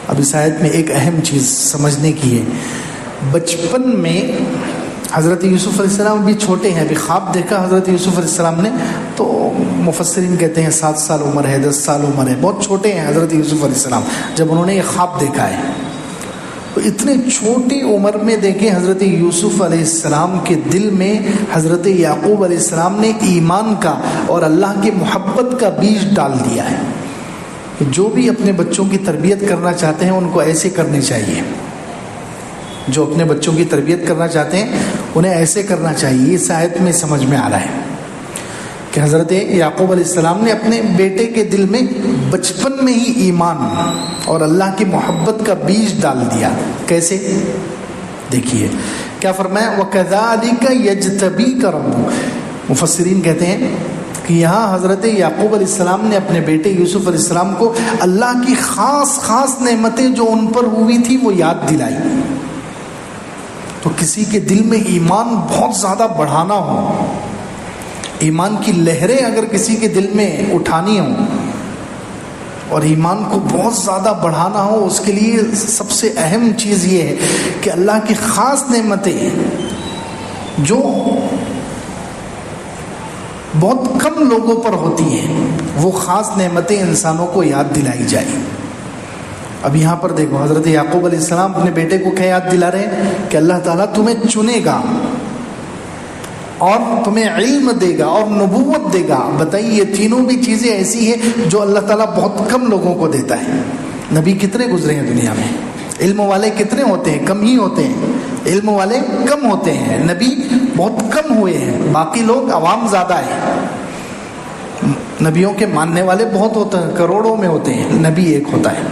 اب اس آیت میں ایک اہم چیز سمجھنے کی ہے. بچپن میں حضرت یوسف علیہ السلام بھی چھوٹے ہیں، ابھی خواب دیکھا حضرت یوسف علیہ السلام نے، تو مفسرین کہتے ہیں 7 سال عمر ہے، 10 سال عمر ہے، بہت چھوٹے ہیں حضرت یوسف علیہ السلام جب انہوں نے یہ خواب دیکھا ہے. تو اتنے چھوٹی عمر میں دیکھیں حضرت یوسف علیہ السلام کے دل میں حضرت یعقوب علیہ السلام نے ایمان کا اور اللہ کی محبت کا بیج ڈال دیا ہے. جو بھی اپنے بچوں کی تربیت کرنا چاہتے ہیں ان کو ایسے کرنی چاہیے. جو اپنے بچوں کی تربیت کرنا چاہتے ہیں انہیں ایسے کرنا چاہیے. اس آیت میں سمجھ میں آ رہا ہے کہ حضرت یعقوب علیہ السلام نے اپنے بیٹے کے دل میں بچپن میں ہی ایمان اور اللہ کی محبت کا بیج ڈال دیا. کیسے؟ دیکھیے کیا فرمایا، وَكَذَلِكَ يَجْتَبِيكَ رَبُّكَ. مفسرین کہتے ہیں کہ یہاں حضرت یعقوب علیہ السلام نے اپنے بیٹے یوسف علیہ السلام کو اللہ کی خاص خاص نعمتیں جو ان پر ہوئی تھی وہ یاد دلائی. تو کسی کے دل میں ایمان بہت زیادہ بڑھانا ہو، ایمان کی لہریں اگر کسی کے دل میں اٹھانی ہوں اور ایمان کو بہت زیادہ بڑھانا ہو، اس کے لیے سب سے اہم چیز یہ ہے کہ اللہ کی خاص نعمتیں جو بہت کم لوگوں پر ہوتی ہیں وہ خاص نعمتیں انسانوں کو یاد دلائی جائیں. اب یہاں پر دیکھو حضرت یعقوب علیہ السلام اپنے بیٹے کو کیا یاد دلا رہے ہیں کہ اللہ تعالیٰ تمہیں چنے گا اور تمہیں علم دے گا اور نبوت دے گا. بتائیے یہ تینوں بھی چیزیں ایسی ہیں جو اللہ تعالیٰ بہت کم لوگوں کو دیتا ہے. نبی کتنے گزرے ہیں دنیا میں، علم والے کتنے ہوتے ہیں؟ کم ہی ہوتے ہیں. علم والے کم ہوتے ہیں، نبی بہت کم ہوئے ہیں، باقی لوگ عوام زیادہ ہیں. نبیوں کے ماننے والے بہت ہوتے ہیں، کروڑوں میں ہوتے ہیں، نبی ایک ہوتا ہے.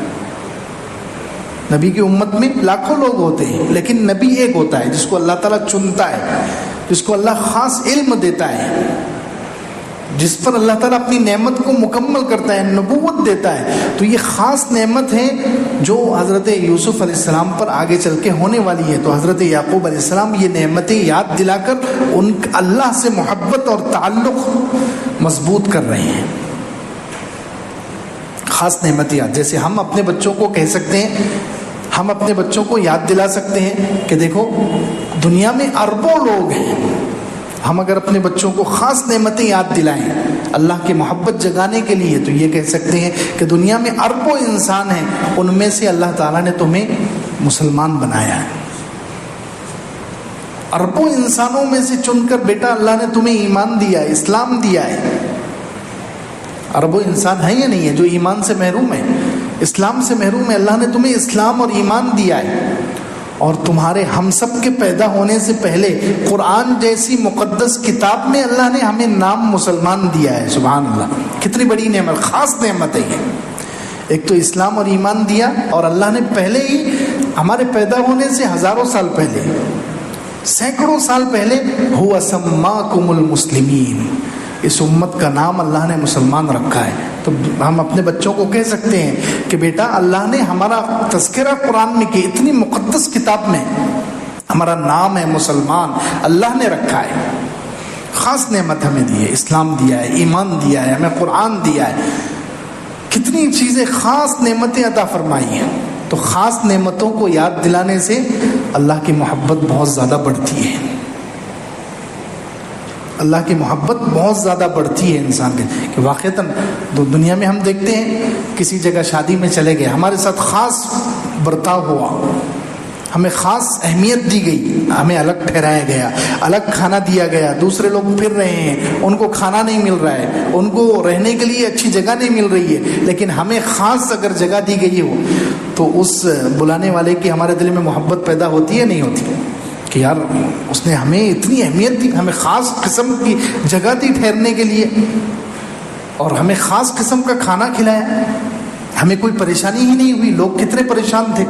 نبی کی امت میں لاکھوں لوگ ہوتے ہیں لیکن نبی ایک ہوتا ہے جس کو اللہ تعالیٰ چنتا ہے، جس کو اللہ خاص علم دیتا ہے، جس پر اللہ تعالیٰ اپنی نعمت کو مکمل کرتا ہے، نبوت دیتا ہے. تو یہ خاص نعمت ہے جو حضرت یوسف علیہ السلام پر آگے چل کے ہونے والی ہے. تو حضرت یعقوب علیہ السلام یہ نعمتیں یاد دلا کر ان اللہ سے محبت اور تعلق مضبوط کر رہے ہیں. خاص نعمت یاد، جیسے ہم اپنے بچوں کو کہہ سکتے ہیں، ہم اپنے بچوں کو یاد دلا سکتے ہیں کہ دیکھو دنیا میں اربوں لوگ ہیں. ہم اگر اپنے بچوں کو خاص نعمتیں یاد دلائیں اللہ کی محبت جگانے کے لیے تو یہ کہہ سکتے ہیں کہ دنیا میں اربوں انسان ہیں، ان میں سے اللہ تعالیٰ نے تمہیں مسلمان بنایا ہے. اربوں انسانوں میں سے چن کر بیٹا اللہ نے تمہیں ایمان دیا ہے، اسلام دیا ہے. اربوں انسان ہیں یا نہیں ہے جو ایمان سے محروم ہے، اسلام سے محروم ہے؟ اللہ نے تمہیں اسلام اور ایمان دیا ہے. اور تمہارے ہم سب کے پیدا ہونے سے پہلے قرآن جیسی مقدس کتاب میں اللہ نے ہمیں نام مسلمان دیا ہے. سبحان اللہ، کتنی بڑی نعمت، خاص نعمت ہے یہ. ایک تو اسلام اور ایمان دیا، اور اللہ نے پہلے ہی ہمارے پیدا ہونے سے ہزاروں سال پہلے، سینکڑوں سال پہلے ہوا سماکم المسلمین، اس امت کا نام اللہ نے مسلمان رکھا ہے. تو ہم اپنے بچوں کو کہہ سکتے ہیں کہ بیٹا اللہ نے ہمارا تذکرہ قرآن میں کی اتنی مقدس کتاب میں ہمارا نام ہے مسلمان، اللہ نے رکھا ہے. خاص نعمت ہمیں دی ہے، اسلام دیا ہے، ایمان دیا ہے، ہمیں قرآن دیا ہے. کتنی چیزیں خاص نعمتیں عطا فرمائی ہیں. تو خاص نعمتوں کو یاد دلانے سے اللہ کی محبت بہت زیادہ بڑھتی ہے. اللہ کی محبت بہت زیادہ بڑھتی ہے انسان کے. کہ واقعتاً دنیا میں ہم دیکھتے ہیں کسی جگہ شادی میں چلے گئے، ہمارے ساتھ خاص برتاؤ ہوا، ہمیں خاص اہمیت دی گئی، ہمیں الگ ٹھہرایا گیا، الگ کھانا دیا گیا. دوسرے لوگ پھر رہے ہیں، ان کو کھانا نہیں مل رہا ہے، ان کو رہنے کے لیے اچھی جگہ نہیں مل رہی ہے، لیکن ہمیں خاص اگر جگہ دی گئی ہو تو اس بلانے والے کی ہمارے دل میں محبت پیدا ہوتی ہے نہیں ہوتی؟ کہ یار اس نے ہمیں اتنی اہمیت دی، ہمیں خاص قسم کی جگہ دی ٹھہرنے کے لیے، اور ہمیں خاص قسم کا کھانا کھلایا، ہمیں کوئی پریشانی ہی نہیں ہوئی. لوگ کتنے پریشان تھے.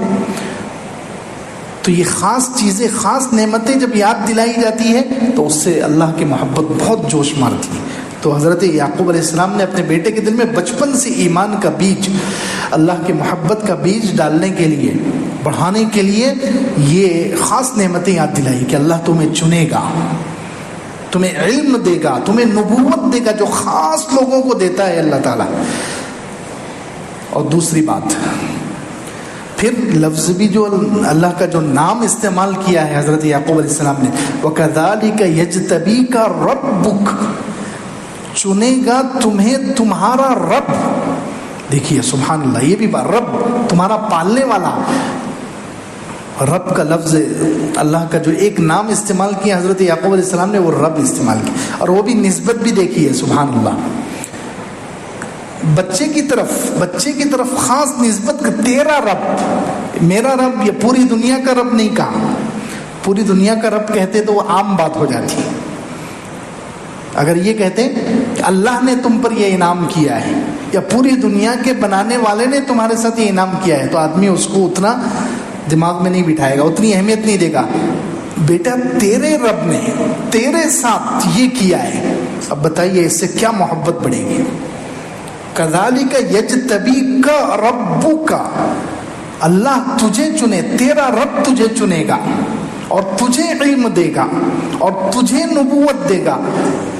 تو یہ خاص چیزیں، خاص نعمتیں جب یاد دلائی جاتی ہے تو اس سے اللہ کی محبت بہت جوش مارتی ہے. تو حضرت یعقوب علیہ السلام نے اپنے بیٹے کے دل میں بچپن سے ایمان کا بیج، اللہ کی محبت کا بیج ڈالنے کے لیے، بڑھانے کے لیے یہ خاص نعمتیں یاد دلائی کہ اللہ تمہیں چنے گا، تمہیں علم دے گا، تمہیں نبوت دے گا جو خاص لوگوں کو دیتا ہے اللہ تعالیٰ. اور دوسری بات پھر لفظ بھی جو اللہ کا جو نام استعمال کیا ہے حضرت یعقوب علیہ السلام نے، وَكَذَلِكَ يَجْتَبِيكَ رَبُّكَ، چنے گا تمہیں تمہارا رب. دیکھیے سبحان اللہ، یہ بھی بات، رب تمہارا پالنے والا. رب کا لفظ اللہ کا جو ایک نام استعمال کیا حضرت یعقوب علیہ السلام نے، وہ رب استعمال کی، اور وہ بھی نسبت بھی دیکھیے سبحان اللہ، بچے کی طرف خاص نسبت، تیرا رب، میرا رب. یہ پوری دنیا کا رب نہیں کہا. پوری دنیا کا رب کہتے تو وہ عام بات ہو جاتی. اگر یہ کہتے کہ اللہ نے تم پر یہ انعام کیا ہے، یا پوری دنیا کے بنانے والے نے تمہارے ساتھ یہ انعام کیا ہے، تو آدمی اس کو اتنا دماغ میں نہیں بٹھائے گا، اتنی اہمیت نہیں دے گا. بیٹا تیرے رب نے تیرے ساتھ یہ کیا ہے، اب بتائیے اس سے کیا محبت بڑھے گی. کذالک یجتبیک ربک، اللہ تجھے چنے، تیرا رب تجھے چنے گا اور تجھے علم دے گا اور تجھے نبوت دے گا.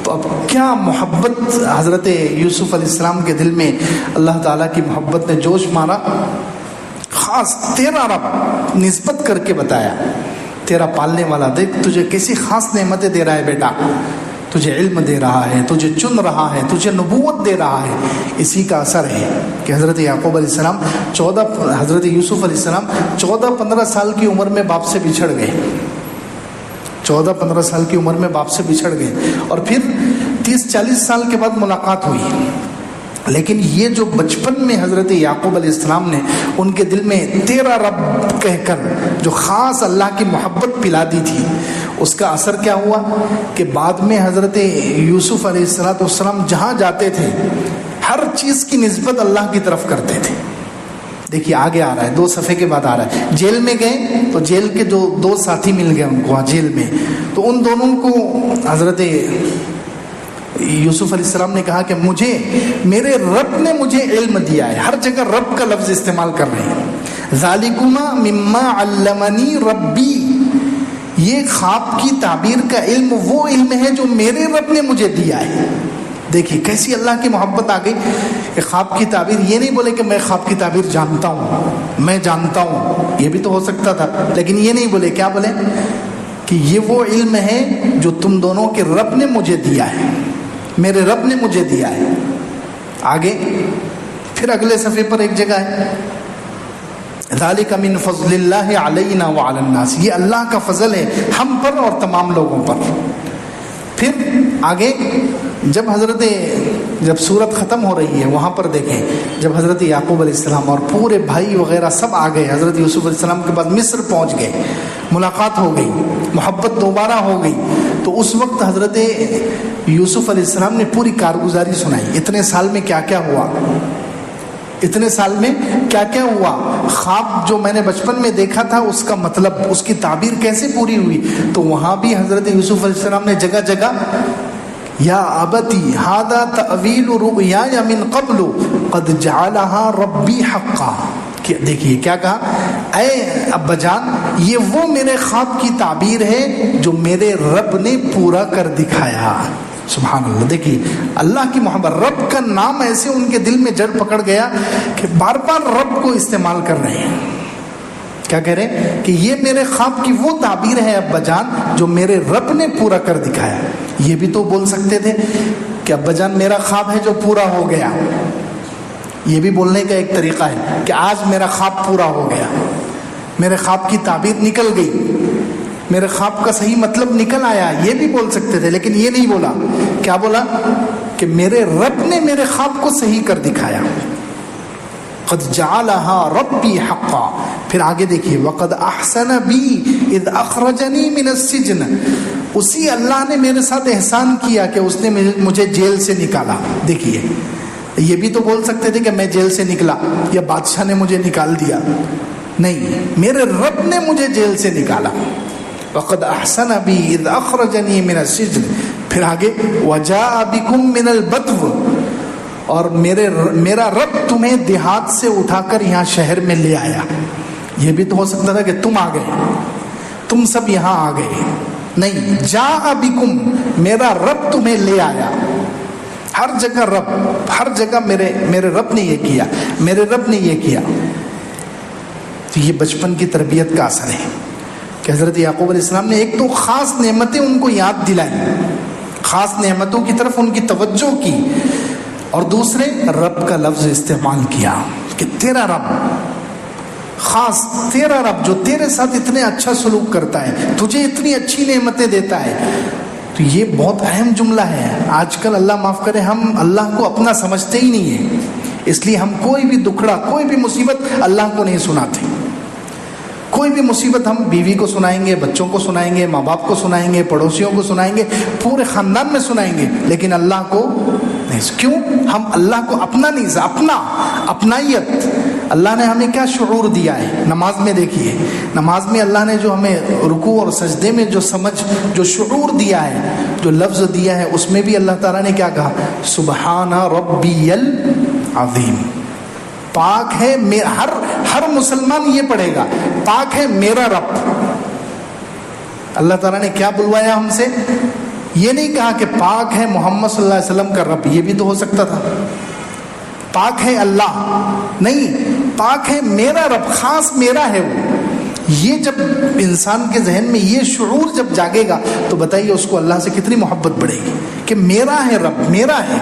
تو اب کیا محبت حضرت یوسف علیہ السلام کے دل میں اللہ تعالیٰ کی محبت نے جوش مارا. خاص تیرا رب نسبت کر کے بتایا، تیرا پالنے والا، دیکھ تجھے کیسی خاص نعمتیں دے رہا ہے بیٹا، تجھے علم دے رہا ہے، تجھے چن رہا ہے، تجھے نبوت دے رہا ہے. اسی کا اثر ہے کہ حضرت یعقوب علیہ السلام حضرت یوسف علیہ السلام 14-15 سال کی عمر میں باپ سے بچھڑ گئے. 14-15 سال کی عمر میں باپ سے بچھڑ گئے، اور پھر 30-40 سال کے بعد ملاقات ہوئی. لیکن یہ جو بچپن میں حضرت یعقوب علیہ السلام نے ان کے دل میں تیرا رب کہہ کر جو خاص اللہ کی محبت پلا دی تھی، اس کا اثر کیا ہوا کہ بعد میں حضرت یوسف علیہ السلام جہاں جاتے تھے ہر چیز کی نسبت اللہ کی طرف کرتے تھے. دیکھیے آگے آ رہا ہے، 2 صفحے کے بعد آ رہا ہے. جیل میں گئے تو جیل کے جو 2 ساتھی مل گئے ان کو جیل میں، تو ان دونوں کو حضرت یوسف علیہ السلام نے کہا کہ میرے رب نے مجھے علم دیا ہے. ہر جگہ رب کا لفظ استعمال کر رہے ہیں. ذالکما مما علمنی ربی، یہ خواب کی تعبیر کا علم وہ علم ہے جو میرے رب نے مجھے دیا ہے. دیکھیے کیسی اللہ کی محبت آ گئی کہ خواب کی تعبیر، یہ نہیں بولے کہ میں خواب کی تعبیر جانتا ہوں، میں جانتا ہوں، یہ بھی تو ہو سکتا تھا، لیکن یہ نہیں بولے. کیا بولے کہ یہ وہ علم ہے جو تم دونوں کے رب نے مجھے دیا ہے، میرے رب نے مجھے دیا ہے. آگے پھر اگلے صفحے پر ایک جگہ ہے، ذالک من فضل اللہ علینا وعلی الناس، یہ اللہ کا فضل ہے ہم پر اور تمام لوگوں پر. پھر آگے جب سورت ختم ہو رہی ہے وہاں پر دیکھیں، جب حضرت یعقوب علیہ السلام اور پورے بھائی وغیرہ سب آ گئے، حضرت یوسف علیہ السلام کے بعد مصر پہنچ گئے، ملاقات ہو گئی، محبت دوبارہ ہو گئی، تو اس وقت حضرت یوسف علیہ السلام نے پوری کارگزاری سنائی. اتنے سال میں کیا کیا ہوا، اتنے سال میں کیا کیا ہوا، خواب جو میں نے بچپن میں دیکھا تھا اس کا مطلب، اس کی تعبیر کیسے پوری ہوئی. تو وہاں بھی حضرت یوسف علیہ السلام نے جگہ جگہ یا ابتی ھذا تأویل رؤیایا من قبل قد جعلها ربی حقا. دیکھیے کیا کہا، اے ابا جان یہ وہ میرے خواب کی تعبیر ہے جو میرے رب نے پورا کر دکھایا. سبحان اللہ. دیکھیے اللہ کی محبت، رب کا نام ایسے ان کے دل میں جڑ پکڑ گیا کہ بار بار رب کو استعمال کر رہے ہیں. کیا کہہ رہے ہیں کہ یہ میرے خواب کی وہ تعبیر ہے ابا جان جو میرے رب نے پورا کر دکھایا. یہ بھی تو بول سکتے تھے کہ ابا جان میرا خواب ہے جو پورا ہو گیا. یہ بھی بولنے کا ایک طریقہ ہے کہ آج میرا خواب پورا ہو گیا، میرے خواب کی تعبیر نکل گئی، میرے خواب کا صحیح مطلب نکل آیا. یہ بھی بول سکتے تھے، لیکن یہ نہیں بولا. کیا بولا کہ میرے رب نے میرے خواب کو صحیح کر دکھایا. قد جعلها ربی حقا. پھر آگے دیکھیے، وقد احسن بی اذ اخرجنی من السجن، اسی اللہ نے میرے ساتھ احسان کیا کہ اس نے مجھے جیل سے نکالا. دیکھیے یہ بھی تو بول سکتے تھے کہ میں جیل سے نکلا یا بادشاہ نے مجھے نکال دیا، نہیں، میرے رب نے مجھے جیل سے نکالا. وقد احسن بی اذ اخرجنی من السجن. پھر آگے وجاء بکم من البدو، اور میرا رب تمہیں دیہات سے اٹھا کر یہاں شہر میں لے آیا. یہ بھی تو ہو سکتا تھا کہ تم آ گئے، تم سب یہاں آ گئے، نہیں، جاء بکم، میرا رب تمہیں لے آیا. ہر جگہ رب، ہر جگہ میرے رب نے یہ کیا، میرے رب نے یہ کیا. تو یہ بچپن کی تربیت کا اثر ہے کہ حضرت یعقوب علیہ السلام نے ایک تو خاص نعمتیں ان کو یاد دلائیں، خاص نعمتوں کی طرف ان کی توجہ کی، اور دوسرے رب کا لفظ استعمال کیا کہ تیرا رب، خاص تیرا رب جو تیرے ساتھ اتنے اچھا سلوک کرتا ہے، تجھے اتنی اچھی نعمتیں دیتا ہے. تو یہ بہت اہم جملہ ہے. آج کل اللہ معاف کرے ہم اللہ کو اپنا سمجھتے ہی نہیں ہیں، اس لیے ہم کوئی بھی دکھڑا، کوئی بھی مصیبت اللہ کو نہیں سناتے. کوئی بھی مصیبت ہم بیوی کو سنائیں گے، بچوں کو سنائیں گے، ماں باپ کو سنائیں گے، پڑوسیوں کو سنائیں گے، پورے خاندان میں سنائیں گے، لیکن اللہ کو نہیں. کیوں؟ ہم اللہ کو اپنا نہیں، اپنا اپنائیت. اللہ نے ہمیں کیا شعور دیا ہے؟ نماز میں دیکھیے، نماز میں اللہ نے جو ہمیں رکوع اور سجدے میں جو سمجھ، جو شعور دیا ہے، جو لفظ دیا ہے، اس میں بھی اللہ تعالیٰ نے کیا کہا؟ سبحان ربی العظیم. پاک ہے ہر مسلمان یہ پڑھے گا، پاک ہے میرا رب. اللہ تعالیٰ نے کیا بلوایا ہم سے؟ یہ نہیں کہا کہ پاک ہے محمد صلی اللہ علیہ وسلم کا رب، یہ بھی تو ہو سکتا تھا. پاک ہے اللہ، نہیں، پاک ہے میرا رب، خاص میرا ہے وہ. یہ جب انسان کے ذہن میں یہ شعور جب جاگے گا تو بتائیے اس کو اللہ سے کتنی محبت بڑھے گی کہ میرا ہے رب، میرا ہے،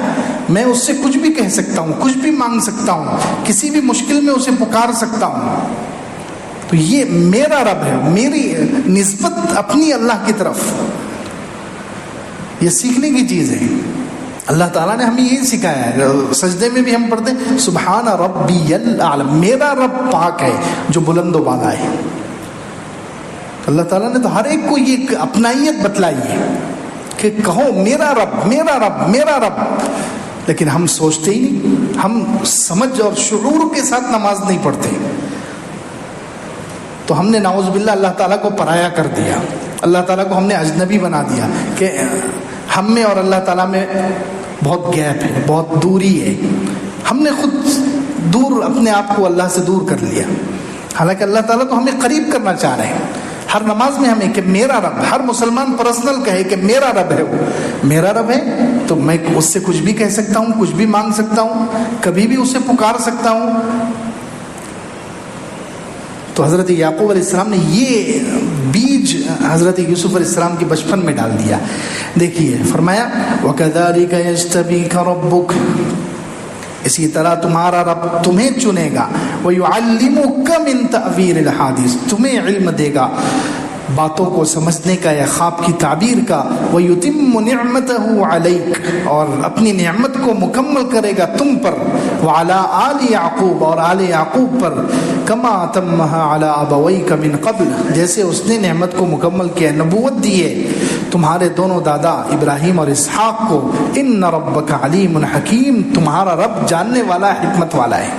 میں اس سے کچھ بھی کہہ سکتا ہوں، کچھ بھی مانگ سکتا ہوں، کسی بھی مشکل میں اسے پکار سکتا ہوں. تو یہ میرا رب ہے، میری نسبت اپنی اللہ کی طرف، یہ سیکھنے کی چیز ہے. اللہ تعالیٰ نے ہمیں یہی سکھایا ہے. سجدے میں بھی ہم پڑھتے ہیں سبحان ربی الاعلی، میرا رب پاک ہے جو بلند و بالا ہے. اللہ تعالیٰ نے تو ہر ایک کو یہ اپنائیت بتلائی ہے کہ کہو میرا رب، میرا رب، میرا رب. لیکن ہم سوچتے ہی نہیں، ہم سمجھ اور شعور کے ساتھ نماز نہیں پڑھتے. تو ہم نے نعوذ باللہ اللہ تعالیٰ کو پرایا کر دیا، اللہ تعالیٰ کو ہم نے اجنبی بنا دیا کہ ہم میں اور اللہ تعالیٰ میں بہت گیپ ہے، بہت دوری ہے. ہم نے خود دور اپنے آپ کو اللہ سے دور کر لیا، حالانکہ اللہ تعالیٰ تو ہمیں قریب کرنا چاہ رہے ہیں. ہر نماز میں ہمیں کہ میرا رب، ہر مسلمان پرسنل کہے کہ میرا رب ہے، وہ میرا رب ہے تو میں اس سے کچھ بھی کہہ سکتا ہوں، کچھ بھی مانگ سکتا ہوں، کبھی بھی اسے پکار سکتا ہوں. تو حضرت یعقوب علیہ السلام نے یہ بیج حضرت یوسف علیہ السلام کے بچپن میں ڈال دیا. دیکھیے فرمایا وَكَذَلِكَ يَجْتَبِيكَ رَبُّكَ، اسی طرح تمہارا رب تمہیں چنے گا، وَيُعَلِّمُكَ مِن تَأْوِيلِ الْأَحَادِيثِ، تمہیں علم دے گا باتوں کو سمجھنے کا یا خواب کی تعبیر کا، وَيُتِمُّ نِعْمَتَهُ عَلَيْكَ، اور اپنی نعمت کو مکمل کرے گا تم پر، وَعَلَىٰ آلِ يَعْقُوبَ، اور آل یعقوب پر، كَمَا أَتَمَّهَا عَلَىٰ أَبَوَيْكَ مِن قَبْلُ، جیسے اس نے نعمت کو مکمل کیا، نبوت دی ہے تمہارے دونوں دادا ابراہیم اور اسحاق کو. إِنَّ رَبَّكَ عَلِيمٌ حَكِيمٌ، تمہارا رب جاننے والا، حکمت والا ہے.